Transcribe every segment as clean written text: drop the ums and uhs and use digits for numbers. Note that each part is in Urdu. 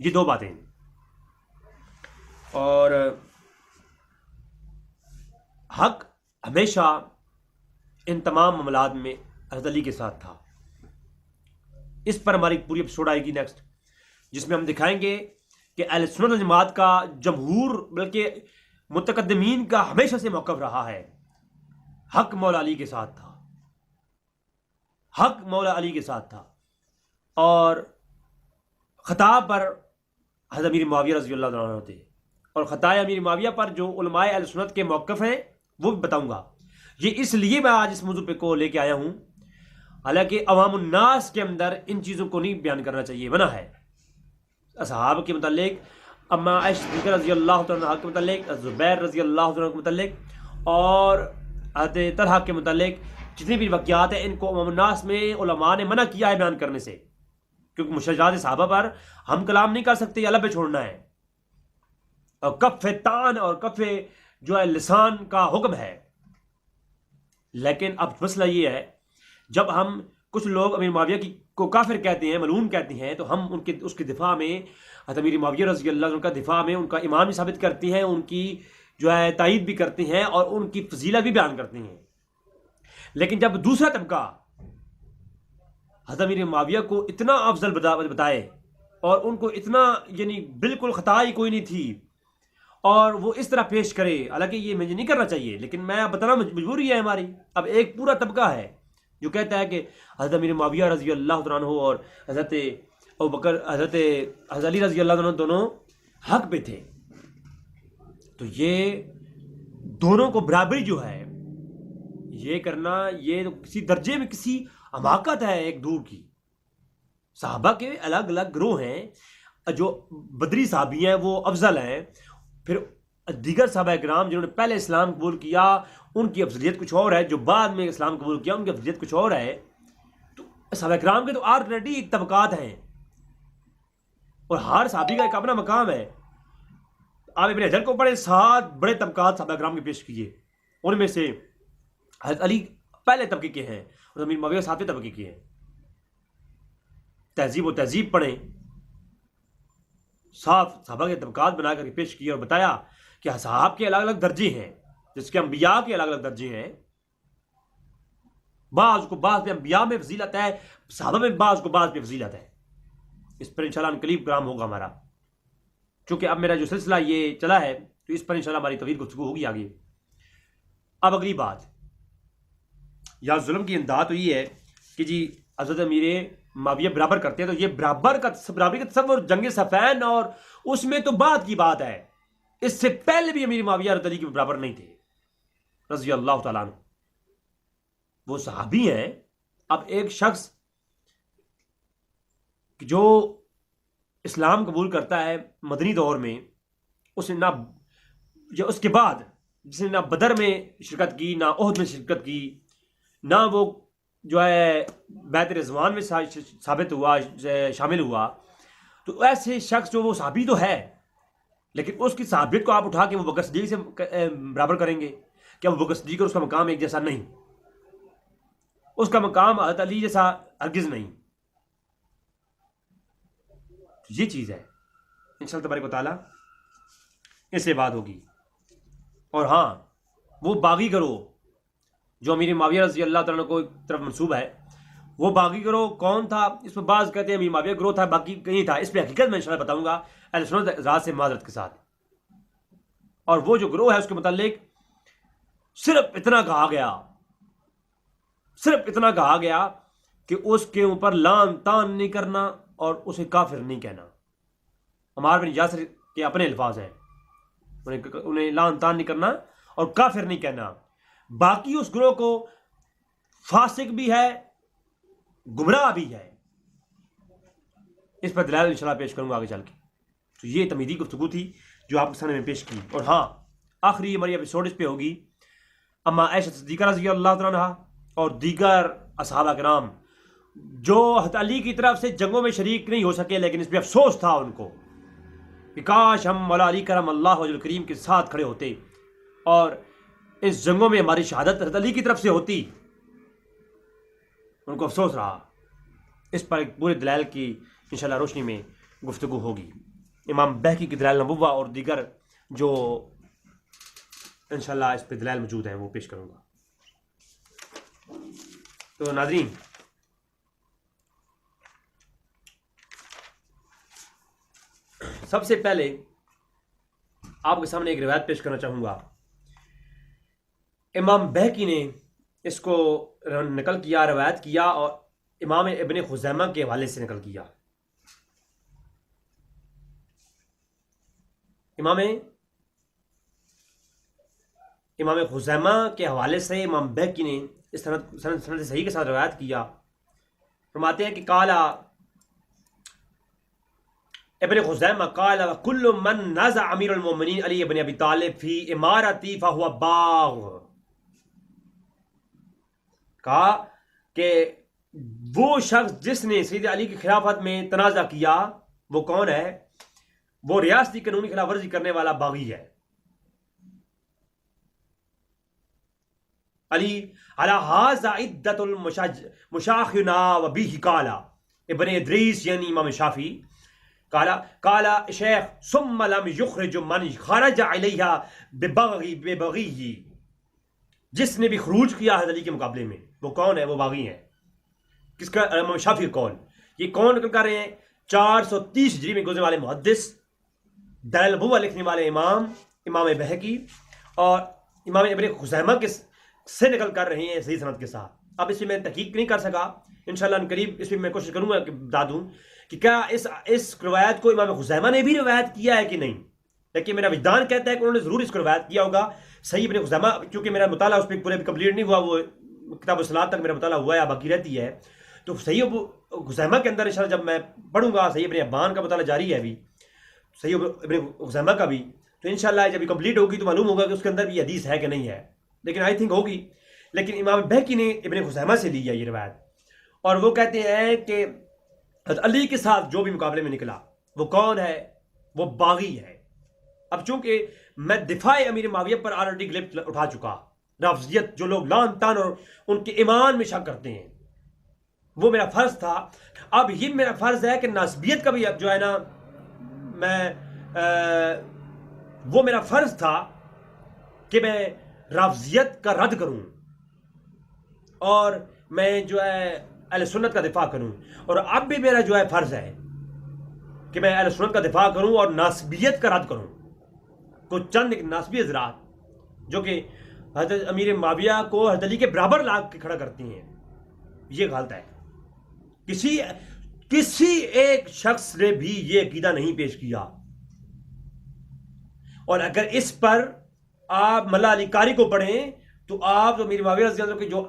یہ دو باتیں ہیں. اور حق ہمیشہ ان تمام معاملات میں حضرت علی کے ساتھ تھا. اس پر ہماری پوری ایپیسوڈ آئے گی نیکسٹ، جس میں ہم دکھائیں گے کہ اہل سنت والجماعت کا جمہور بلکہ متقدمین کا ہمیشہ سے موقف رہا ہے حق مولا علی کے ساتھ تھا. حق مولا علی کے ساتھ تھا. اور خطا پر حضرت امیر معاویہ رضی اللہ عنہ تھے، اور خطائے امیر معاویہ پر جو علماء اہل سنت کے موقف ہیں وہ بھی بتاؤں گا. یہ اس لیے میں آج اس موضوع پہ کو لے کے آیا ہوں، حالانکہ عوام الناس کے اندر ان چیزوں کو نہیں بیان کرنا چاہیے، منع ہے. اصحاب کے متعلق، اما عائشہ صدیقہ رضی اللہ عنہ کے متعلق، زبیر رضی اللہ عنہ کے متعلق، اور حضرت طلحہ کے متعلق جتنی بھی واقعات ہیں ان کو عوام الناس میں علماء نے منع کیا ہے بیان کرنے سے، کیونکہ مشجعات صحابہ پر ہم کلام نہیں کر سکتے، اللہ پہ چھوڑنا ہے. اور کف تان اور کف جو ہے لسان کا حکم ہے. لیکن اب مسئلہ یہ ہے، جب ہم کچھ لوگ امیر معاویہ کو کافر کہتے ہیں، ملعون کہتے ہیں، تو ہم اس کے دفاع میں حضرت امیر معاویہ رضی اللہ عنہ کا دفاع میں ان کا ایمان بھی ثابت کرتے ہیں، ان کی جو ہے تائید بھی کرتے ہیں، اور ان کی فضیلت بھی بیان کرتے ہیں. لیکن جب دوسرا طبقہ حضرت امیر معاویہ کو اتنا افضل بتائے اور ان کو اتنا یعنی بالکل خطا ہی کوئی نہیں تھی، اور وہ اس طرح پیش کرے، حالانکہ یہ مجھے نہیں کرنا چاہیے، لیکن میں بتانا مجبوری ہے ہماری. اب ایک پورا طبقہ ہے جو کہتا ہے کہ حضرت امیر معاویہ رضی اللہ عنہ اور حضرت ابوبکر حضرت علی رضی اللہ عنہ دونوں حق پہ تھے. تو یہ دونوں کو برابری جو ہے یہ کرنا، یہ کسی درجے میں کسی حماقت ہے ایک دور کی. صحابہ کے الگ الگ گروہ ہیں، جو بدری صحابی ہیں وہ افضل ہیں، پھر دیگر صحابہ کرام جنہوں نے پہلے اسلام قبول کیا ان کی افضلیت کچھ اور ہے، جو بعد میں اسلام قبول کیا ان کی افضلیت کچھ اور ہے. تو صحابہ کرام کے تو آلریڈی ایک طبقات ہیں، اور ہر صحابی کا ایک اپنا مقام ہے. آپ ابن حجر کو پڑھیں، 7 بڑے طبقات صحابہ کرام کے پیش کیے، ان میں سے حضرت علی پہلے طبقے کے ہیں اور امیر معاویہ 7ویں طبقے کے ہیں. تہذیب و تہذیب پڑھیں، صاف صحابہ کے طبقات بنا کر پیش کیے اور بتایا کہ اصحاب کے الگ الگ درجے ہیں، جس کے انبیاء کے الگ الگ درجے ہیں. بعض میں انبیاء میں فضیلت ہے، صحابہ میں بعض پہ فضیلت ہے. اس پر انشاءاللہ قریب کلام ہوگا ہمارا، چونکہ اب میرا جو سلسلہ یہ چلا ہے تو اس پر انشاءاللہ ہماری طویل گفتگو ہوگی آگے. اب اگلی بات، یا ظلم کی انداز تو یہ ہے کہ جی حضرت امیر معاویہ برابر کرتے ہیں، تو یہ برابری کا تصور جنگ صفین اور اس میں تو بعد کی بات ہے. اس سے پہلے بھی امیر معاویہ حضرت علی کے برابر نہیں تھے رضی اللہ تعالیٰ عنہ. وہ صحابی ہیں. اب ایک شخص جو اسلام قبول کرتا ہے مدنی دور میں، اس کے بعد جس نے نہ بدر میں شرکت کی، نہ احد میں شرکت کی، نہ وہ جو ہے بیعت رضوان میں ثابت ہوا شامل ہوا، تو ایسے شخص جو وہ صحابی تو ہے، لیکن اس کی صحابیت کو آپ اٹھا کے وہ بکر صدیق سے برابر کریں گے؟ کیا وہ بکر صدیق اور اس کا مقام ایک جیسا نہیں؟ اس کا مقام حضرت علی جیسا ہرگز نہیں. یہ چیز ہے انشاءاللہ تبارک و تعالیٰ اس سے بات ہوگی. اور ہاں، وہ باغی گروہ جو امیر معاویہ رضی اللہ تعالیٰ کو ایک طرف منسوب ہے، وہ باغی گروہ کون تھا؟ اس میں بعض کہتے ہیں امیر معاویہ گروہ تھا، باقی کہیں تھا. اس پہ حقیقت میں انشاءاللہ بتاؤں گا اہل سنت ذات سے معذرت کے ساتھ. اور وہ جو گروہ ہے اس کے متعلق صرف اتنا کہا گیا کہ اس کے اوپر لان تان نہیں کرنا اور اسے کافر نہیں کہنا. عمار بن یاسر کے اپنے الفاظ ہیں، انہیں لان تان نہیں کرنا اور کافر نہیں کہنا. باقی اس گروہ کو فاسق بھی ہے، گمراہ بھی ہے. اس پر دلائل انشاءاللہ پیش کروں گا آگے چل کے. تو یہ تمہیدی گفتگو تھی جو آپ کے سامنے میں پیش کی. اور ہاں، آخری ہماری ایپیسوڈ اس پہ ہوگی اما عائشہ صدیقہ رضی اللہ عنہ اور دیگر اصحابہ کرام جو حضرت علی کی طرف سے جنگوں میں شریک نہیں ہو سکے، لیکن اس پہ افسوس تھا ان کو کہ کاش ہم مولا علی کرم اللہ وجہ الکریم کے ساتھ کھڑے ہوتے اور اس جنگوں میں ہماری شہادت حضرت علی کی طرف سے ہوتی. ان کو افسوس رہا. اس پر ایک پورے دلائل کی انشاءاللہ روشنی میں گفتگو ہوگی. امام بہقی کی دلائل نبوہ اور دیگر جو انشاءاللہ اس پہ دلائل موجود ہیں وہ پیش کروں گا. تو ناظرین، سب سے پہلے آپ کے سامنے ایک روایت پیش کرنا چاہوں گا. امام بہقی نے اس کو نقل کیا، روایت کیا، اور امام ابن خزیمہ کے حوالے سے نقل کیا. امام خزیمہ کے حوالے سے امام بہقی نے اس سند صحیح کے ساتھ روایت کیا. فرماتے ہیں کہ قالا ابن خزیمہ قال کل من نازع امیر المومنین علی ابن ابی طالب فی امارتی فہو باغ. کہا کہ وہ شخص جس نے سید علی کی خلافت میں تنازع کیا وہ کون ہے؟ وہ ریاستی قانونی خلاف ورزی کرنے والا باغی ہے. علی علی ھذا عدۃ المشاخنا وبه قال ابن ادریس یعنی امام شافعی قال شیخ ثم لم یخرج من خرج علیہ ببغیہ. جس نے بھی خروج کیا حضرت علی کے مقابلے میں وہ کون ہے؟ وہ باغی ہے. کس کا؟ امام شافعی کا قول. یہ کون نقل کر رہے ہیں؟ 430 ہجری میں گزرنے والے محدث، دلائل نبوہ لکھنے والے امام بہقی اور امام ابن خزیمہ کے سے نقل کر رہے ہیں صحیح سند کے ساتھ. اب اس میں میں تحقیق نہیں کر سکا، انشاءاللہ ان قریب اس میں کوشش کروں گا کہ بتا دوں کہ کیا اس روایت کو امام خزیمہ نے بھی روایت کیا ہے کہ نہیں. لیکن میرا وجدان کہتا ہے کہ انہوں نے ضرور اس کو روایت کیا ہوگا. صحیح ابن خزیمہ، کیونکہ میرا مطالعہ اس پہ پورے کمپلیٹ نہیں ہوا، وہ کتاب الصلاۃ تک میرا مطالعہ ہوا ہے، باقی رہتی ہے. تو صحیح خزیمہ کے اندر انشاءاللہ جب میں پڑھوں گا، صحیح ابن حبان کا مطالعہ جاری ہے ابھی، صحیح ابن خزیمہ کا بھی، تو انشاءاللہ جب یہ کمپلیٹ ہوگی تو معلوم ہوگا کہ اس کے اندر بھی حدیث ہے کہ نہیں ہے. لیکن آئی تھنک ہوگی. لیکن امام بہقی نے ابن خزیمہ سے لی ہے یہ روایت، اور وہ کہتے ہیں کہ حضرت علی کے ساتھ جو بھی مقابلے میں نکلا وہ کون ہے؟ وہ باغی ہے. اب چونکہ میں دفاع امیر معاویہ پر آلریڈی گلپ اٹھا چکا، رافضیت جو لوگ لعن طعن اور ان کے ایمان میں شک کرتے ہیں، وہ میرا فرض تھا. اب یہ میرا فرض ہے کہ ناسبیت کا بھی اب جو ہے نا وہ میرا فرض تھا کہ میں رافضیت کا رد کروں اور میں جو ہے اہل سنت کا دفاع کروں. اور اب بھی میرا جو ہے فرض ہے کہ میں اہل سنت کا دفاع کروں اور ناسبیت کا رد کروں. کچھ چند ناسبی حضرات جو کہ حضرت امیر معاویہ کو حضرت علی کے برابر لا کے کھڑا کرتی ہیں، یہ غلط ہے. کسی ایک شخص نے بھی یہ عقیدہ نہیں پیش کیا. اور اگر اس پر آپ ملا علی قاری کو پڑھیں تو آپ جو امیر معاویہ رضی اللہ عنہ کے جو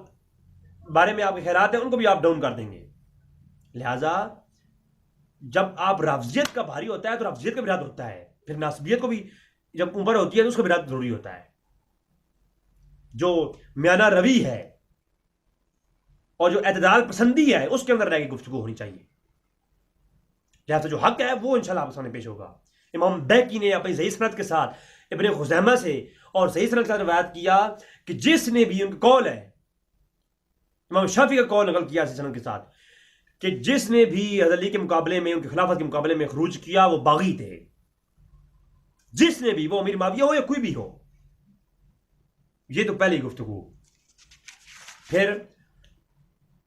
بارے میں آپ کے خیالات ہیں ان کو بھی آپ ڈاؤن کر دیں گے. لہذا جب آپ رافضیت کا بھاری ہوتا ہے تو رافضیت کا بھی رد ہوتا ہے، پھر ناسبیت کو بھی جب اوپر ہوتی ہے تو اس کا بھی رد ضروری ہوتا ہے. جو میانہ روی ہے اور جو اعتدال پسندی ہے اس کے اندر رہ کے گفتگو ہونی چاہیے. لہذا جو حق ہے وہ انشاءاللہ آپ سامنے پیش ہوگا. امام بہقی نے اپنی صحیح سند کے ساتھ ابن خزیمہ سے اور صحیح سند کے ساتھ روایت کیا کہ جس نے بھی، ان کا قول ہے، امام شافعی کا قول نقل کیا صحیح سند کے ساتھ، کہ جس نے بھی حضرت علی کے مقابلے میں، ان کی خلافت کے مقابلے میں خروج کیا وہ باغی تھے. جس نے بھی، وہ امیر معاویہ ہو یا کوئی بھی ہو. یہ تو پہلی گفتگو. پھر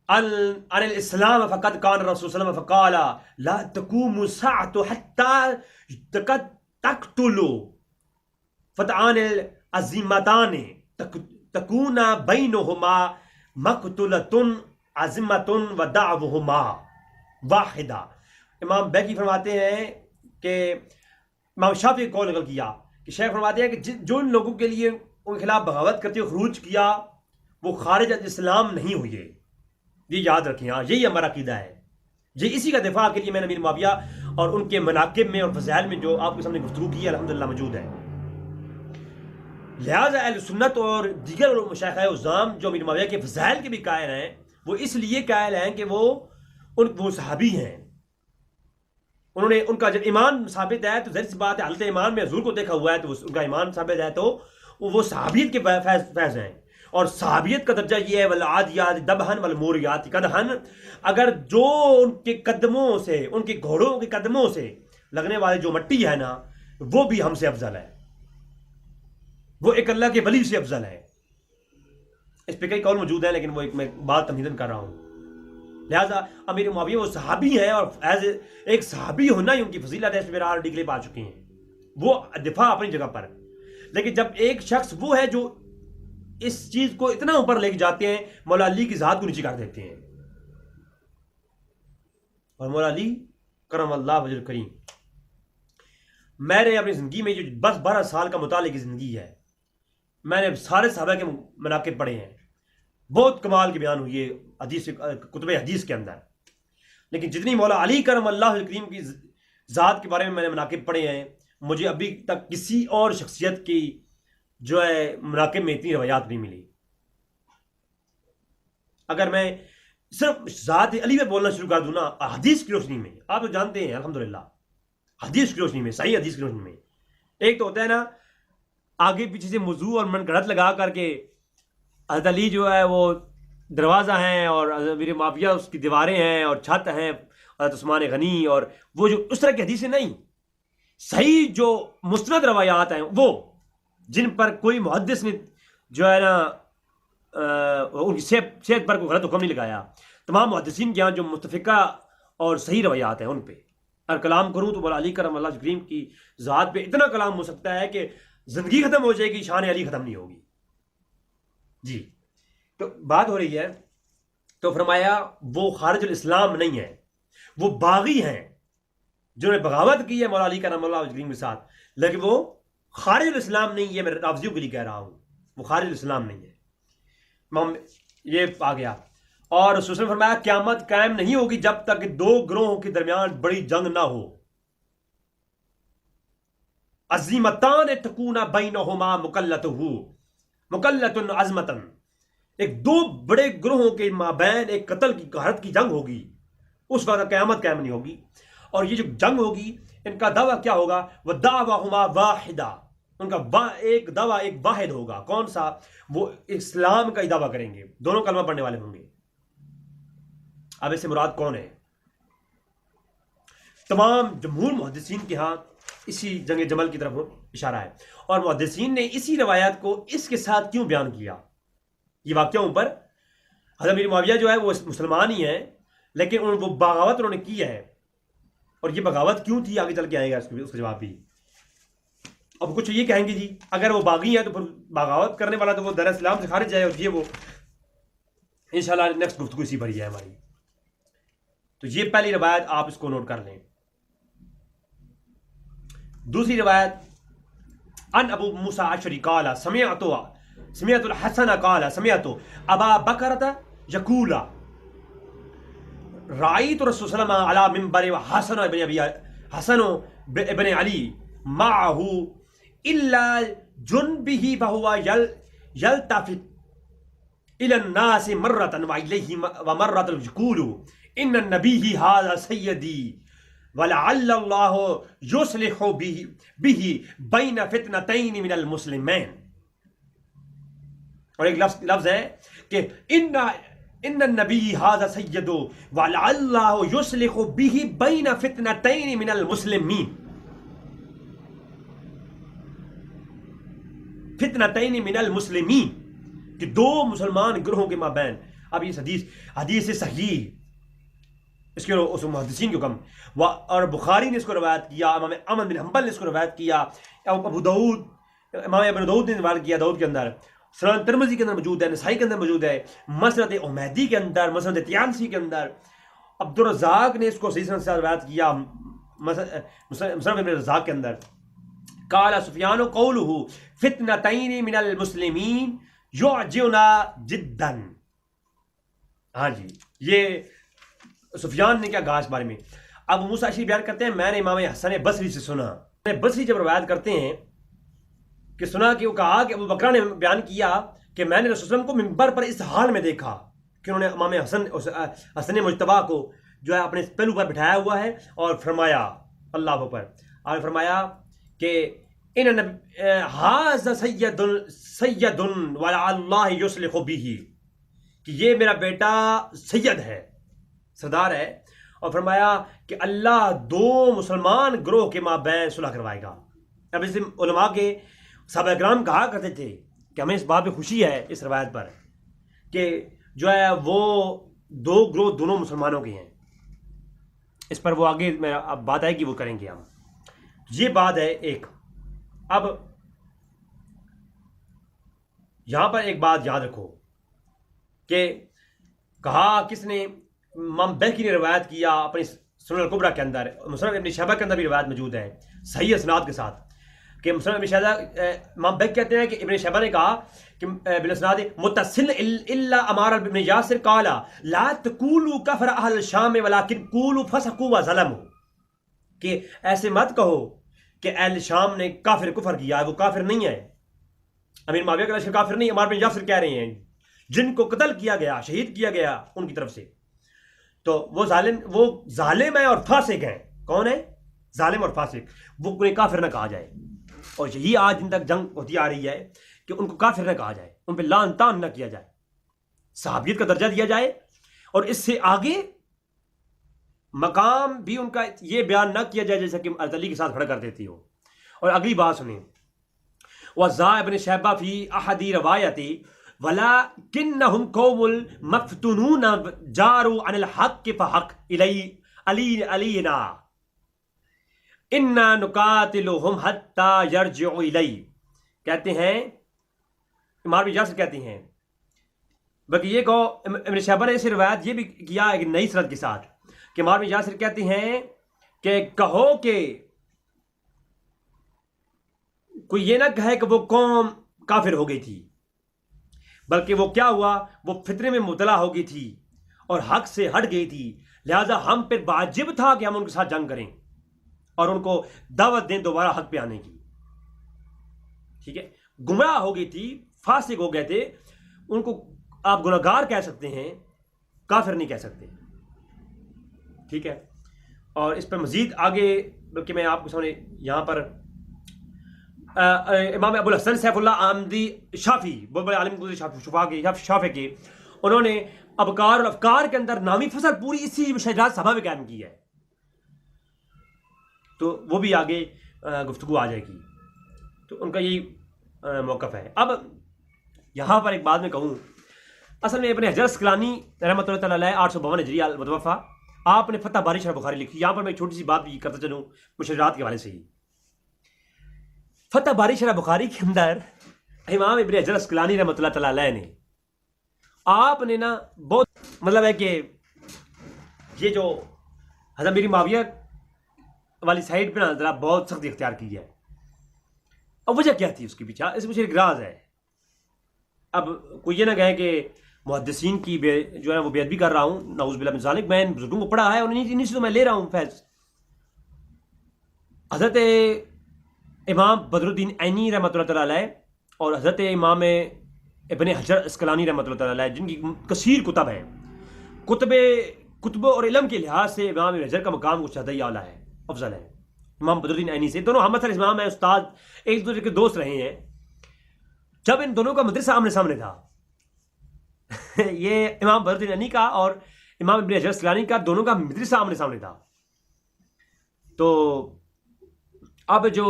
عن الاسلام فقد کان رسول صلی اللہ علیہ وسلم فقال لا تقوم الساعة حتى تقتلوا فتعان العزیمتان تکون بینہما مقتلۃ عزیمۃ ودعوہما واحدہ. امام بہقی فرماتے ہیں کہ امام شافعی کو نقل کیا کہ شیخ فرماتے ہیں کہ جن لوگوں کے لیے ان کے خلاف بغاوت کرتے ہوئے خروج کیا وہ خارج از اسلام نہیں ہوئے. یہ یاد رکھیں، ہاں یہی ہمارا عقیدہ ہے. یہ اسی کا دفاع کے لیے میں نے امیر معاویہ اور ان کے مناقب میں اور فضائل میں جو آپ کے سامنے گفتگو کی ہے الحمدللہ موجود ہے. لہٰذا اہل سنت اور دیگر مشائخ عظام جو امیر معاویہ کے فضائل کے بھی قائل ہیں وہ اس لیے قائل ہیں کہ وہ صحابی ہیں. انہوں نے ان کا جب ایمان ثابت ہے تو ظاہر سی بات ہے، حالت ایمان میں حضور کو دیکھا ہوا ہے تو ان کا ایمان ثابت ہے تو وہ صحابیت کے فیض ہیں. اور صحابیت کا درجہ یہ ہے والعادیات دبہن والموریات قدحن، اگر جو ان کے قدموں سے، ان کے گھوڑوں کے قدموں سے لگنے والے جو مٹی ہے نا، وہ بھی ہم سے افضل ہے، وہ ایک اللہ کے ولی سے افضل ہے۔ اس پہ کئی قول موجود ہیں، لیکن وہ ایک میں بات تمہیدن کر رہا ہوں۔ لہٰذا امیر معاویہ وہ صحابی ہیں، اور ایز ایک صحابی ہونا ہی ان کی فضیلت ہے، اس پہ آلریڈی کلپ آ چکے ہیں، وہ دفاع اپنی جگہ پر۔ لیکن جب ایک شخص وہ ہے جو اس چیز کو اتنا اوپر لے کے جاتے ہیں، مولا علی کی ذات کو نیچے کر دیتے ہیں، اور مولا علی کرم اللہ وجہ کریم، میں نے اپنی زندگی میں جو 10-12 سال کا مطالعے کی زندگی ہے، میں نے سارے صحابہ کے مناقب پڑھے ہیں، بہت کمال کے بیان ہوئی ہے حدیث، کتب حدیث کے اندر، لیکن جتنی مولا علی کرم اللہ کریم کی ذات کے بارے میں نے مناقب پڑھے ہیں، مجھے ابھی تک کسی اور شخصیت کی جو ہے مناقب میں اتنی روایات نہیں ملی۔ اگر میں صرف ذات علی میں بولنا شروع کر دوں نا، حدیث کی روشنی میں، آپ تو جانتے ہیں الحمدللہ، حدیث کی روشنی میں، صحیح حدیث کی روشنی میں، ایک تو ہوتا ہے نا آگے پیچھے سے موضوع اور من گھڑت لگا کر کے حضرت علی جو ہے وہ دروازہ ہیں اور امیر معاویہ اس کی دیواریں ہیں اور چھت ہیں، حضرت عثمان غنی، اور وہ جو اس طرح کی حدیثیں نہیں، صحیح جو مستند روایات ہیں، وہ جن پر کوئی محدث نے جو ہے نا ان کی صحت پر کوئی غلط حکم نہیں لگایا، تمام محدثین کے یہاں جو متفقہ اور صحیح روایات ہیں ان پہ اگر کلام کروں تو مولا علی کرم اللہ کریم کی ذات پہ اتنا کلام ہو سکتا ہے کہ زندگی ختم ہو جائے گی، شان علی ختم نہیں ہوگی۔ جی تو بات ہو رہی ہے، تو فرمایا وہ خارج الاسلام نہیں ہے، وہ باغی ہیں جنہوں نے بغاوت کی ہے مولا علی کرم اللہ کریم کے ساتھ، لیکن وہ خارج الاسلام نہیں ہے، میں رافضیوں کے لیے کہہ رہا ہوں، وہ خارج الاسلام نہیں ہے۔ یہ آ گیا، اور رسول نے فرمایا قیامت قائم نہیں ہوگی جب تک کہ دو گروہوں کے درمیان بڑی جنگ نہ ہو، عظیمتان تکون بینہما مکلۃ عظمتن، ایک دو بڑے گروہوں کے مابین ایک قتل کی قحط کی جنگ ہوگی، اس وقت قیامت قائم نہیں ہوگی۔ اور یہ جو جنگ ہوگی ان کا دعویٰ کیا ہوگا؟ وَدَعْوَهُمَا وَاحِدًا، ان کا ایک دعویٰ ایک واحد ہوگا، کون سا؟ وہ اسلام کا ہی دعویٰ کریں گے، دونوں کلمہ پڑھنے والے ہوں گے۔ اب اس سے مراد کون ہے؟ تمام جمہور محدثین کے ہاں اسی جنگ جمل کی طرف اشارہ ہے، اور محدثین نے اسی روایات کو اس کے ساتھ کیوں بیان کیا؟ یہ واقعوں پر حضرت امیر معاویہ جو ہے وہ مسلمان ہی ہیں، لیکن وہ بغاوت انہوں نے کی ہے، اور یہ بغاوت کیوں تھی آگے چل کے آئے گا اس کا جواب بھی۔ اب کچھ یہ کہیں گے جی اگر وہ باغی ہیں تو پھر بغاوت کرنے والا تو وہ در اسلام سے خارج ہے، اور یہ وہ انشاءاللہ نیکسٹ گفتگو اسی بھری ہے ہماری۔ تو یہ پہلی روایت آپ اس کو نوٹ کر لیں۔ دوسری روایت ان ابو موسیٰ اشعری قال سمعت الحسن قال سمعت ابا بکرۃ یقول رأیت رسول صلی اللہ علیہ وسلم علی منبر حسن ابن علی معه الا جنبه وهو يلتفت الى الناس مرة وإليه ومرة يقول ان النبي هذا سيدي ولعل الله يصلح به بين فتنتين من المسلمين۔ اور ایک لفظ ہے کہ ان النبی هذا سید ولعل الله يصلح به بين فتنتين من المسلمين، فتنتين من المسلمین، کہ دو مسلمان گروہوں کے مابین۔ اب یہ حدیث صحیح، اس کے محدثین کے حکم، اور بخاری نے اس کو روایت کیا، امام احمد بن حنبل نے اس کو روایت کیا، ابو داؤد، امام ابن داؤد نے روایت کیا، داؤد کے اندر، سنن ترمذی کے اندر موجود ہے، نسائی کے اندر موجود ہے، مسند حمیدی کے اندر، مسند طیالسی کے اندر، عبد الرزاق نے اس کو صحیح سند سے روایت کیا، مسند ابن رزاق کے اندر۔ قال سفیان قوله فتنتین من المسلمین یعجبنا جدا۔ ہاں جی، یہ سفیان نے کیا کہا اس بارے میں؟ ابو موسیٰ اشعری بیان کرتے ہیں میں نے امام حسن بصری سے سنا، بصری جب روایت کرتے ہیں کہ سنا کہ وہ کہا کہ ابو بکر نے بیان کیا کہ میں نے رسول اللہ کو منبر پر اس حال میں دیکھا کہ انہوں نے امام حسن مجتبیٰ کو جو ہے اپنے پہلو پر بٹھایا ہوا ہے، اور فرمایا اللہ پر، اور فرمایا کہ ان ھذا سید ولعلہ یصلح بہ، کہ یہ میرا بیٹا سید ہے، سردار ہے، اور فرمایا کہ اللہ دو مسلمان گروہ کے مابین صلح کروائے گا۔ اب اس علماء کے صحابہ کرام کہا کرتے تھے کہ ہمیں اس بات پہ خوشی ہے اس روایت پر کہ جو ہے وہ دو گروہ دونوں مسلمانوں کے ہیں۔ اس پر وہ آگے میں اب بات آئے گی وہ کریں گے ہم۔ یہ بات ہے ایک۔ اب یہاں پر ایک بات یاد رکھو کہ کہا کس نے، امام بہقی نے روایت کیا اپنی سنن الکبریٰ کے اندر، مصنف ابن شیبہ کے اندر بھی روایت موجود ہے صحیح اسناد کے ساتھ، کہ مصنف ابن شیبہ، امام بہقی کہتے ہیں کہ ابن شیبہ نے کہا کہ بالاسناد متصل الا عمار بن یاسر قال لا تقولوا کفر اہل الشام ولکن قولوا فسقوا وظلموا، کہ ایسے مت کہو کہ اہل شام نے کافر کفر کیا ہے، وہ کافر نہیں ہے، امیر معاویہ کا لشکر کافر نہیں، عمار بن یاسر کہہ رہے ہیں جن کو قتل کیا گیا، شہید کیا گیا ان کی طرف سے، تو وہ ظالم ہے اور فاسق ہیں۔ کون ہے؟ ظالم اور فاسق، وہ انہیں کافر نہ کہا جائے۔ اور یہی آج جن تک جنگ ہوتی آ رہی ہے کہ ان کو کافر نہ کہا جائے، ان پہ لعن طعن نہ کیا جائے، صحابیت کا درجہ دیا جائے، اور اس سے آگے مقام بھی ان کا یہ بیان نہ کیا جائے جیسا کہ حضرت علی کے ساتھ کھڑا کر دیتی ہو۔ اور اگلی بات سنیں، وَزَا ابن شیبہ فی احدی روایتی وَلَكِنَّهُمْ قَوْمٌ مَفْتُنُونَ جَارُوا عَنِ الْحَقِّ فَحَقِّ عَلِيْنَا اِنَّا نُقَاتِلُهُمْ حَتَّى يَرْجِعُوا إِلَيْهِ، کہتے ہیں عمار بن یاسر کہتے ہیں، بلکہ یہ کہو ابن شیبہ نے اسے روایت یہ بھی کیا ایک نئی سند کے ساتھ کہ عمار بن یاسر کہتے ہیں کہ کہو کہ کوئی یہ نہ کہے کہ وہ قوم کافر ہو گئی تھی، بلکہ وہ کیا ہوا، وہ فتنے میں مبتلا ہو گئی تھی اور حق سے ہٹ گئی تھی، لہذا ہم پہ واجب تھا کہ ہم ان کے ساتھ جنگ کریں اور ان کو دعوت دیں دوبارہ حق پہ آنے کی۔ ٹھیک ہے، گمراہ ہو گئی تھی، فاسق ہو گئے تھے، ان کو آپ گناہگار کہہ سکتے ہیں، کافر نہیں کہہ سکتے۔ ٹھیک ہے، اور اس پر مزید آگے بلکہ میں آپ کو سامنے یہاں پر امام ابو الحسن سیف اللہ آمدی شافعی، بہت بڑے عالم شافعی کے، انہوں نے ابکار اور افکار کے اندر نامی فصل پوری اسی مشاہدات صحابہ میں قائم کی ہے، تو وہ بھی آگے گفتگو آ جائے گی، تو ان کا یہی موقف ہے۔ اب یہاں پر ایک بات میں کہوں، اصل میں ابن حجر اسقلانی رحمۃ اللہ تعالیٰ علیہ 852 ہجری المتوفیٰ، آپ نے فتح باری شرح بخاری لکھی۔ یہاں پر میں ایک چھوٹی سی بات بھی کرتا چلوں مشاہدات کے حوالے سے ہی۔ فتح باری شرح بخاری کے اندر امام ابن حجر اسقلانی رحمۃ اللہ تعالیٰ علیہ نے آپ نے نا بہت مطلب ہے کہ یہ جو حضرت میری معاویہ والی سائڈ پہ نا ذرا بہت سختی اختیار کی ہے، اور وجہ کیا تھی اس کے پیچھے، اس میں ایک راز ہے۔ اب کوئی یہ نہ کہے کہ محدثین کی جو ہے وہ بے ادبی کر رہا ہوں، نعوذ باللہ من ذالک، میں بزرگوں کو پڑھا ہے اور انہیں سے تو میں لے رہا ہوں فیض۔ حضرت امام بدر الدین عینی رحمۃ اللہ تعالیٰ علیہ اور حضرت امام ابن حجر اسقلانی رحمۃ اللہ تعالیٰ علیہ، جن کی کثیر کتب ہیں، کتب اور علم کے لحاظ سے امام ابن حجر کا مقام کچھ زیادہ ہی اعلیٰ ہے، افضل ہے امام بدر الدین عینی سے۔ دونوں ہم مثلا امام ہیں، استاد، ایک دوسرے کے دوست رہے ہیں۔ جب ان دونوں کا مدرسہ آمنے سامنے تھا یہ امام بدر الدین عینی کا اور امام ابن حجر اسقلانی کا، دونوں کا مدرسہ آمنے سامنے تھا، تو اب جو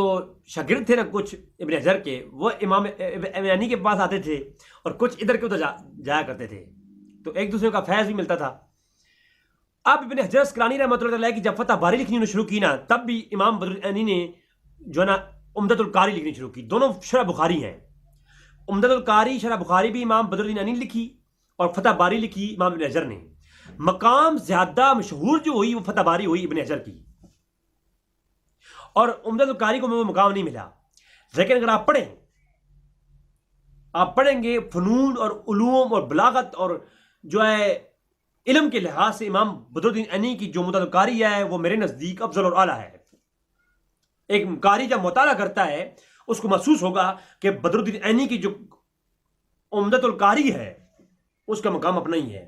شاگرد تھے نا کچھ ابن حجر کے، وہ امام ابن عینی کے پاس آتے تھے اور کچھ ادھر کے ادھر جایا کرتے تھے، تو ایک دوسرے کا فیض بھی ملتا تھا۔ اب ابن حجر اسقلانی رحمۃ اللہ علیہ کی جب فتح باری لکھنی نے شروع کی نا، تب بھی امام بدر الدین عینی نے جو ہے نا عمدۃ القاری لکھنی شروع کی۔ دونوں شرح بخاری ہیں، عمدۃ القاری شرح بخاری بھی امام بدر الدین عینی نے لکھی اور فتح باری لکھی امام ابن حجر نے۔ مقام زیادہ مشہور جو ہوئی وہ فتح باری ہوئی ابن حجر کی، اور عمدۃ القاری کو وہ مقام نہیں ملا۔ لیکن اگر آپ پڑھیں گے فنون اور علوم اور بلاغت اور جو ہے علم کے لحاظ سے امام بدر الدین عینی کی جو عمدۃ القاری ہے وہ میرے نزدیک افضل اور اعلیٰ ہے۔ ایک قاری جب مطالعہ کرتا ہے اس کو محسوس ہوگا کہ بدر الدین عینی کی جو عمدۃ القاری ہے اس کا مقام اپنا ہی ہے۔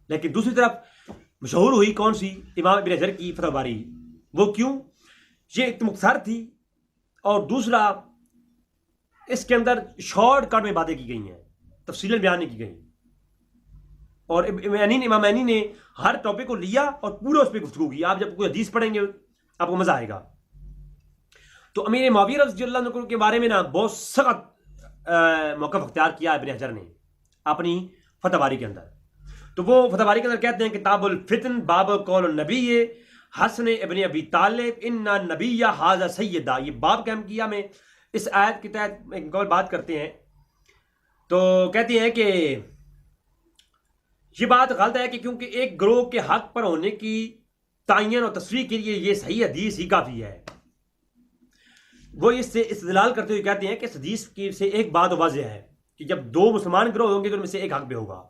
لیکن دوسری طرف مشہور ہوئی کون سی؟ امام ابن حجر کی فتح باری۔ وہ کیوں؟ یہ ایک مختصر تھی، اور دوسرا اس کے اندر شارٹ کٹ میں باتیں کی گئی ہیں، تفصیلاً بیان نہیں کی گئی، اور امام عینی نے ہر ٹاپک کو لیا اور پورا اس پہ گفتگو کی. آپ جب کوئی حدیث پڑھیں گے آپ کو مزہ آئے گا. تو امیر معاویہ رضی اللہ عنہ کے بارے میں نا بہت سخت موقف اختیار کیا ابن حجر نے اپنی فتح باری کے اندر. تو وہ فتح باری کے اندر کہتے ہیں کتاب الفتن باب قول النبی حسن ابن ابی طالب ان نبی ھذا سیدہ. یہ باب قائم کیا میں اس آیت کے تحت ایک قول بات کرتے ہیں. تو کہتے ہیں کہ یہ بات غلط ہے کہ کیونکہ ایک گروہ کے حق پر ہونے کی تعین اور تصریح کے لیے یہ صحیح حدیث ہی کافی ہے. وہ اس سے استدلال کرتے ہوئے کہتے ہیں کہ اس حدیث کی سے ایک بات واضح ہے کہ جب دو مسلمان گروہ ہوں گے تو ان میں سے ایک حق پہ ہوگا.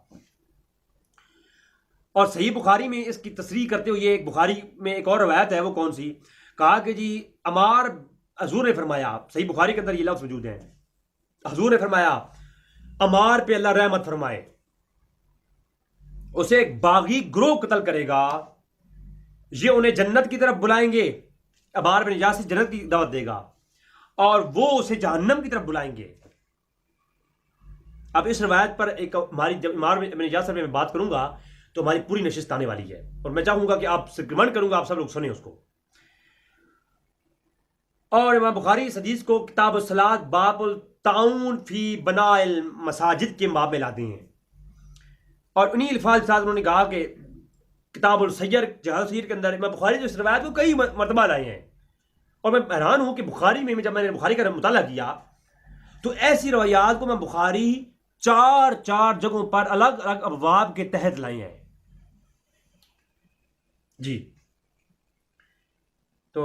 اور صحیح بخاری میں اس کی تصریح کرتے ہوئے ایک بخاری میں ایک اور روایت ہے، وہ کون سی؟ کہا کہ جی عمار حضور نے فرمایا، صحیح بخاری کے اندر یہ لفظ موجود ہیں، حضور نے فرمایا عمار پہ اللہ رحمت فرمائے، اسے ایک باغی گروہ قتل کرے گا، یہ انہیں جنت کی طرف بلائیں گے، عمار بن یاسر جنت کی دعوت دے گا، اور وہ اسے جہنم کی طرف بلائیں گے. اب اس روایت پر ایک ہماری جب عمار بن یاسر میں بات کروں گا تو ہماری پوری نشست آنے والی ہے، اور میں چاہوں گا کہ آپ سے ریکمینڈ کروں گا آپ سب لوگ سنیں اس کو. اور امام بخاری اس حدیث کو کتاب الصلاۃ باب التعاون فی بناء المساجد کے باب میں لاتے ہیں، اور انہی الفاظ کے ساتھ انہوں نے کہا کہ کتاب السیر جہاد سیر کے اندر امام بخاری جو اس روایت کو کئی مرتبہ لائے ہیں. اور میں حیران ہوں کہ بخاری میں جب میں نے بخاری کا مطالعہ کیا تو ایسی روایات کو میں بخاری چار جگہوں پر الگ الگ ابواب کے تحت لائے ہیں. جی تو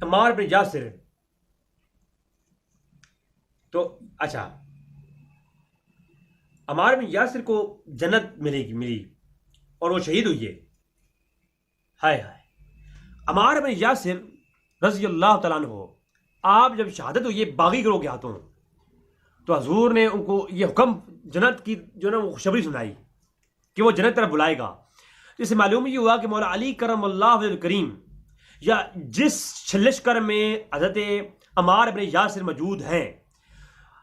عمار بن یاسر، تو اچھا عمار بن یاسر کو جنت ملی اور وہ شہید ہوئی ہے. ہائے ہائے. عمار بن یاسر رضی اللہ تعالیٰ عنہ آپ جب شہادت ہوئی ہے باغی گروہ کے ہاتھوں تو حضور نے ان کو یہ حکم جنت کی جو نا وہ خوشخبری سنائی کہ وہ جنت طرف بلائے گا. جس سے معلوم یہ ہوا کہ مولا علی کرم اللہ وجہ الکریم یا جس لشکر میں حضرت عمار بن یاسر موجود ہیں،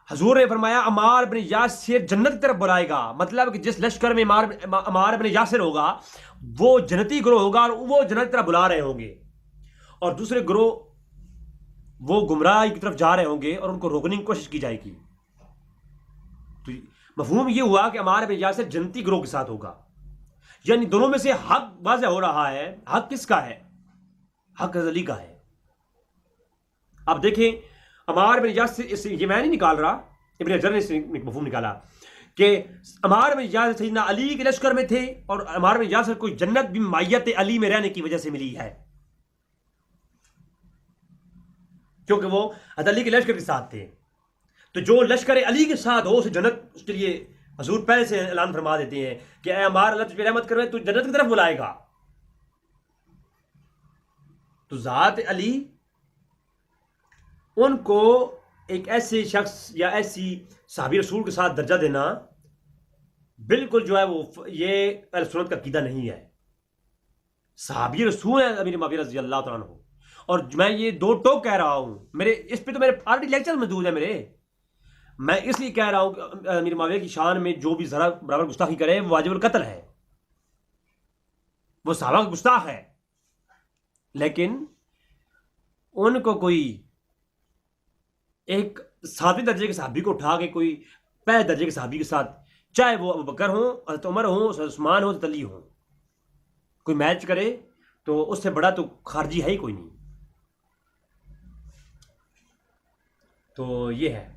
حضور نے فرمایا عمار بن یاسر جنت کی طرف بلائے گا. مطلب کہ جس لشکر میں عمار بن یاسر ہوگا وہ جنتی گروہ ہوگا اور وہ جنت کی طرف بلا رہے ہوں گے، اور دوسرے گروہ وہ گمراہی کی طرف جا رہے ہوں گے اور ان کو روکنے کی کوشش کی جائے گی. تو مفہوم یہ ہوا کہ عمار بن یاسر جنتی گروہ کے ساتھ ہوگا، یعنی دونوں میں سے حق واضح ہو رہا ہے. حق کس کا ہے؟ حق حضرت علی کا ہے. اب دیکھیں عمار بن یاسر، اس یہ میں نہیں نکال رہا، ابن حجر نے سے مفہوم نکالا کہ عمار بن یاسر سیدنا علی کے لشکر میں تھے اور عمار بن یاسر کو جنت بھی مائیت علی میں رہنے کی وجہ سے ملی ہے، کیونکہ وہ حضرت علی کے لشکر کے ساتھ تھے. تو جو لشکر علی کے ساتھ ہو اسے جنت، اس کے لیے حضور پہلے سے اعلان فرما دیتے ہیں کہ اے عمار اللہ تجھ پہ رحمت کروے، تو جنت کی طرف بلائے گا. تو ذات علی ان کو ایک ایسے شخص یا ایسی صحابی رسول کے ساتھ درجہ دینا بالکل جو ہے وہ یہ اہل سنت کا عقیدہ نہیں ہے. صحابی رسول ہیں امیر معاویہ رضی اللہ تعالیٰ عنہ، اور میں یہ دو ٹوک کہہ رہا ہوں، میرے اس پہ تو میرے آلریڈی لیکچر موجود ہے میرے. میں اس لیے کہہ رہا ہوں کہ امیر معاویہ کی شان میں جو بھی ذرا برابر گستاخی کرے وہ واجب القتل ہے، وہ صحابہ کا گستاخ ہے. لیکن ان کو کوئی ایک ساتویں درجے کے صحابی کو اٹھا کے کوئی پہلے درجے کے صحابی کے ساتھ، چاہے وہ ابو بکر ہوں، حضرت عمر ہوں، حضرت عثمان ہوں، حضرت علی ہوں، کوئی میچ کرے تو اس سے بڑا تو خارجی ہے ہی کوئی نہیں. تو یہ ہے،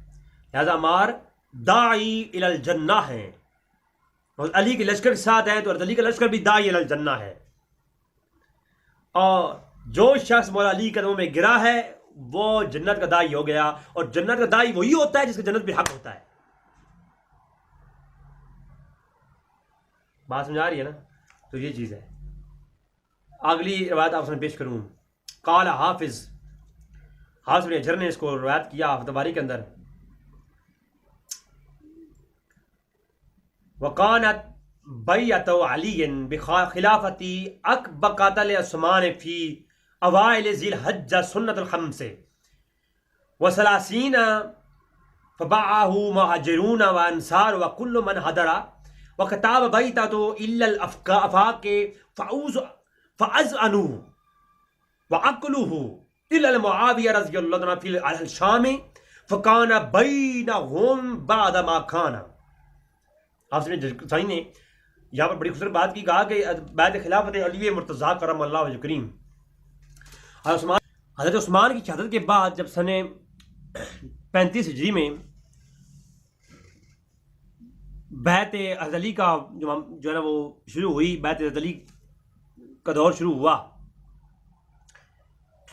لہذا عمار داعی الی الجنہ ہے، اور علی کے لشکر کے ساتھ ہے تو علی کا لشکر بھی داعی الی الجنہ ہے. اور جو شخص مولا علی قدموں میں گرا ہے وہ جنت کا داعی ہو گیا، اور جنت کا داعی وہی ہوتا ہے جس کا جنت بھی حق ہوتا ہے. بات سمجھ آ رہی ہے نا؟ تو یہ چیز ہے. اگلی روایت آپ سے پیش کروں. قال حافظ بن حجر نے اس کو روایت کیا فتح باری کے اندر، وقانت بیعت علی بخلافتی اکبر قاتل عثمان فی اوائل ذی الحجہ سنت الخمس. وثلاثین فباعه مهاجرون وانصار وكل من حضر وكتاب بيته الا الافاق فاذعنوه واكلوه الا المعاویہ رضی اللہ عنہ فی الشام فكان بينهم بعد ما كان. آپ نے یہاں پر بڑی خوبصورت بات کی، کہا کہ بعد خلافت علی مرتضیٰ کرم اللہ وجہ کریم، حضرت عثمان کی شہادت کے بعد جب سن 35 ہجری میں بیعت حضرت علی کا جو ہے نا وہ شروع ہوئی، بیعت حضرت علی کا دور شروع ہوا،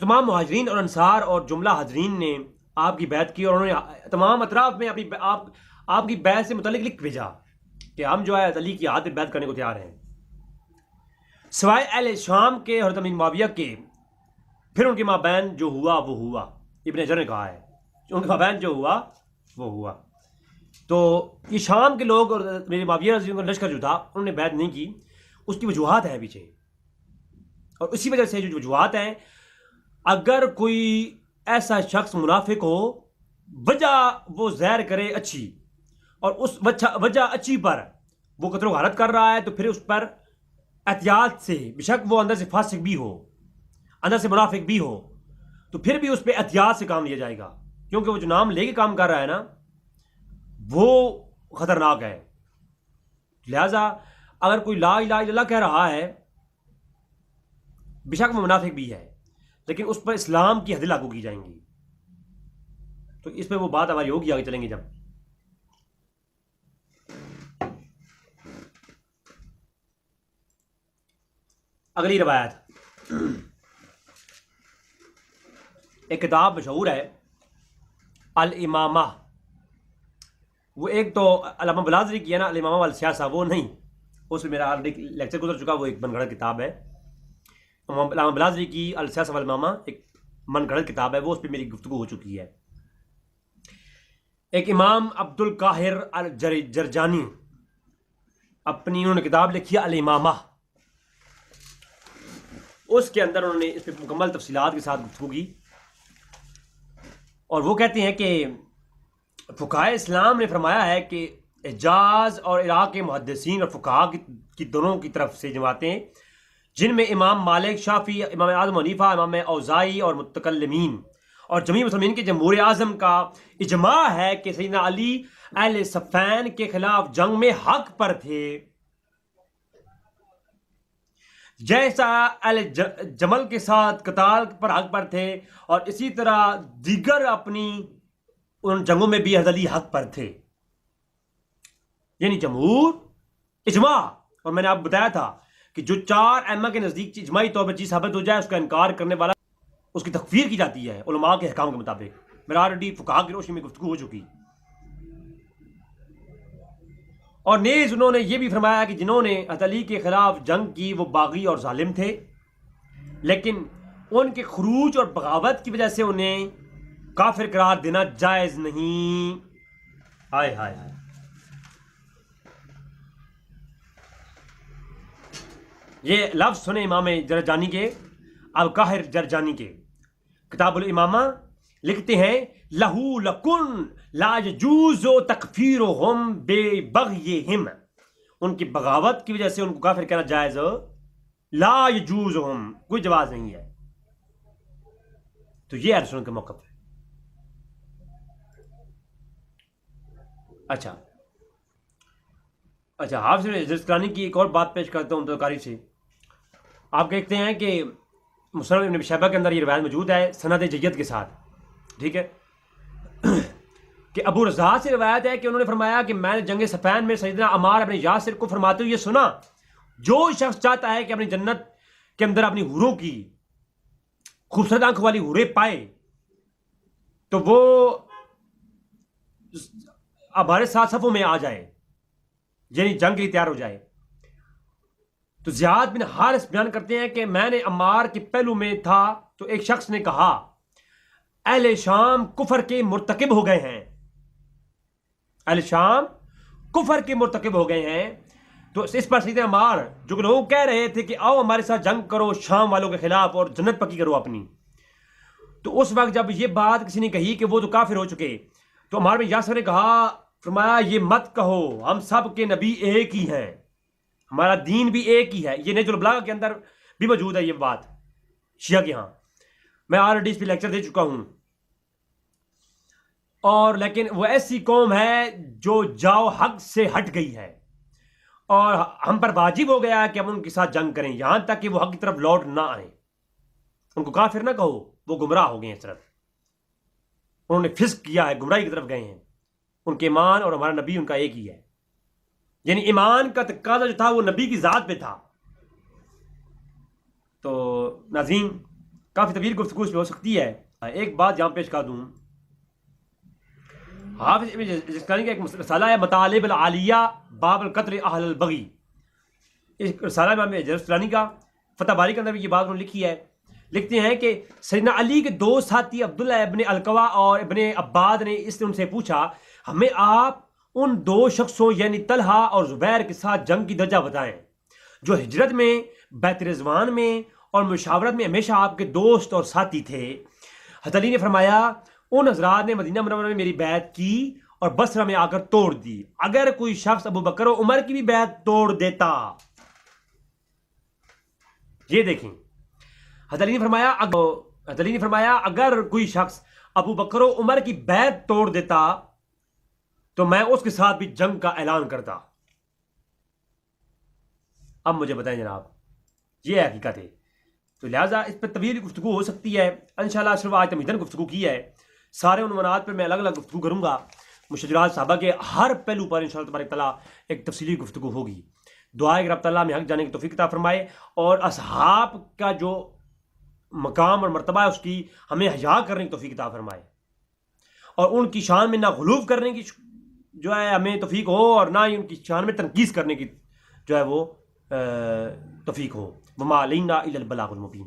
تمام مہاجرین اور انصار اور جملہ حاضرین نے آپ کی بیعت کی، اور انہوں نے تمام اطراف میں آپ کی بیعت سے متعلق لکھ بھیجا کہ ہم جو ہے علی کی عادت بیعت کرنے کو تیار ہیں، سوائے اہل شام کے حضرت امیر معاویہ کے. پھر ان کے مابین جو ہوا وہ ہوا، ابن حجر نے کہا ہے ان کے مابین جو ہوا وہ ہوا. تو یہ شام کے لوگ اور امیر معاویہ رضی اللہ عنہ کا لشکر جو تھا انہوں نے بیعت نہیں کی، اس کی وجوہات ہیں پیچھے، اور اسی وجہ سے جو وجوہات ہیں، اگر کوئی ایسا شخص منافق ہو، وجہ وہ زہر کرے اچھی، اور اس وجہ اچھی پر وہ قتل و غارت کر رہا ہے، تو پھر اس پر احتیاط سے، بشک وہ اندر سے فاسق بھی ہو، اندر سے منافق بھی ہو، تو پھر بھی اس پہ احتیاط سے کام لیا جائے گا، کیونکہ وہ جو نام لے کے کام کر رہا ہے نا وہ خطرناک ہے. لہذا اگر کوئی لا الہ الا اللہ کہہ رہا ہے، بشک وہ منافق بھی ہے، لیکن اس پر اسلام کی حدیں لاگو کی جائیں گی. تو اس پہ وہ بات ہماری ہوگی، آگے چلیں گے جب. اگلی روایت، ایک کتاب مشہور ہے الامامہ، وہ ایک تو علامہ بلازری کی ہے نا، الامامہ والسیاسہ، وہ نہیں، اس میں میرا آلریڈی لیکچر گزر چکا، وہ ایک من گھڑت کتاب ہے. علامہ بلازری کی السیاسہ والامامہ ایک من گھڑت کتاب ہے، وہ اس پہ میری گفتگو ہو چکی ہے. ایک امام عبد القاہر الجرجانی اپنی انہوں نے کتاب لکھی ہے الامامہ، اس کے اندر انہوں نے اس پہ مکمل تفصیلات کے ساتھ گفتگو کی، اور وہ کہتے ہیں کہ فقہائے اسلام نے فرمایا ہے کہ حجاز اور عراق کے محدثین اور فقہاء کی دونوں کی طرف سے جماعتیں، جن میں امام مالک، شافعی، امام اعظم حنیفہ، امام اوزاعی اور متکلمین اور جمیع مسلمین کے جمہور اعظم کا اجماع ہے کہ سیدنا علی اہل صفین کے خلاف جنگ میں حق پر تھے، جیسا اہل جمل کے ساتھ قتال پر حق پر تھے، اور اسی طرح دیگر اپنی ان جنگوں میں بھی حضرت علی حق پر تھے. یعنی جمہور اجماع. اور میں نے آپ بتایا تھا کہ جو 4 ائمہ کے نزدیک اجماعی طور پر چیز ثابت ہو جائے، اس کا انکار کرنے والا اس کی تکفیر کی جاتی ہے علماء کے احکام کے مطابق. میرا آلریڈی فقہاء کی روشنی میں گفتگو ہو چکی. اور نیز انہوں نے یہ بھی فرمایا کہ جنہوں نے حضرت علی کے خلاف جنگ کی وہ باغی اور ظالم تھے، لیکن ان کے خروج اور بغاوت کی وجہ سے انہیں کافر قرار دینا جائز نہیں. ہائے ہائے ہائے. یہ لفظ سنے امام جرجانی کے، القاہر جرجانی کے، کتاب الامامہ لکھتے ہیں لہو لکن لا یجوز تکفیرہم بے بغیہم، ان کی بغاوت کی وجہ سے ان کو کافر کہنا جائز لا یجوزہم، کوئی جواز نہیں ہے. تو یہ اہل سنت کا موقف ہے. اچھا حافظ اسقلانی کی ایک اور بات پیش کرتا ہوں تذکاری سے. آپ کہتے ہیں کہ مصنف ابن ابی شیبہ کے اندر یہ روایت موجود ہے سند جید کے ساتھ، ٹھیک ہے، کہ ابو رضا سے روایت ہے کہ انہوں نے فرمایا کہ میں نے جنگ صفین میں سیدنا عمار اپنے یاسر کو فرماتے ہوئے سنا، جو شخص چاہتا ہے کہ اپنی جنت کے اندر اپنی حوروں کی خوبصورت آنکھ والی حوریں پائے تو وہ ہمارے ساتھ صفوں میں آ جائے، یعنی جنگ کے لیے تیار ہو جائے. تو زیاد بن حارث بیان کرتے ہیں کہ میں نے عمار کے پہلو میں تھا تو ایک شخص نے کہا اہل شام کفر کے مرتکب ہو گئے ہیں، اہل شام کفر کے مرتکب ہو گئے ہیں. تو اس پر سیدنا عمار جو لوگ کہہ رہے تھے کہ آؤ ہمارے ساتھ جنگ کرو شام والوں کے خلاف اور جنت پکی کرو اپنی، تو اس وقت جب یہ بات کسی نے کہی کہ وہ تو کافر ہو چکے، تو عمار بن یاسر نے کہا، فرمایا یہ مت کہو، ہم سب کے نبی ایک ہی ہیں، ہمارا دین بھی ایک ہی ہے. یہ نہج البلاغہ کے اندر بھی موجود ہے یہ بات شیعہ کے ہاں. میں آلریڈی اس پہ لیکچر دے چکا ہوں. اور لیکن وہ ایسی قوم ہے جو جاؤ حق سے ہٹ گئی ہے، اور ہم پر واجب ہو گیا ہے کہ ہم ان کے ساتھ جنگ کریں یہاں تک کہ وہ حق کی طرف لوٹ نہ آئیں. ان کو کافر نہ کہو، وہ گمراہ ہو گئے ہیں. اس طرف انہوں نے فسق کیا ہے، گمراہی کی طرف گئے ہیں. ان کے ایمان اور ہمارا نبی ان کا ایک ہی ہے. یعنی ایمان کا تقاضا جو تھا وہ نبی کی ذات پہ تھا. تو ناظرین کافی طویل گفتگو اس پہ ہو سکتی ہے. ایک بات یہاں پیش کر دوں، حافظ ابن جسکانی کا ایک رسالہ ہے مطالب العالیہ باب القتل اہل البغی. اس رسالہ امام جسکانی کا فتح باری کے اندر بھی یہ بات انہوں نے لکھی ہے. لکھتے ہیں کہ سیدنا علی کے دو ساتھی عبداللہ ابن القوا اور ابن عباد نے ان سے پوچھا، ہمیں آپ ان دو شخصوں یعنی طلحہ اور زبیر کے ساتھ جنگ کی درجہ بتائیں جو ہجرت میں، بیت رضوان میں اور مشاورت میں ہمیشہ آپ کے دوست اور ساتھی تھے. حضرت علی نے فرمایا، ان حضرات نے مدینہ منورہ میں میری بیعت کی اور بصرہ میں آ کر توڑ دی. اگر کوئی شخص ابو بکر و عمر کی بھی بیعت توڑ دیتا، یہ دیکھیں حضرت علی نے فرمایا اگر کوئی شخص ابو بکر و عمر کی بیعت توڑ دیتا تو میں اس کے ساتھ بھی جنگ کا اعلان کرتا. اب مجھے بتائیں جناب، یہ حقیقت ہے. تو لہٰذا اس پہ طویل گفتگو ہو سکتی ہے. انشاءاللہ صرف آج تمہیدن گفتگو کی ہے، سارے عنوانات پہ میں الگ الگ گفتگو کروں گا. مشجرات صحابہ کے ہر پہلو پر انشاءاللہ تبارک تعالیٰ ایک تفصیلی گفتگو ہوگی. دعا ہے کہ رب تعالیٰ ہمیں حق جانے کی توفیق عطا فرمائے، اور اصحاب کا جو مقام اور مرتبہ ہے اس کی ہمیں حیا کرنے کی توفیق عطا فرمائے، اور ان کی شان میں نہ غلوف کرنے کی جو ہے ہمیں توفیق ہو، اور نہ ہی ان کی شان میں تنقیص کرنے کی جو ہے وہ توفیق ہو. وما علینا الا البلاغ المبین.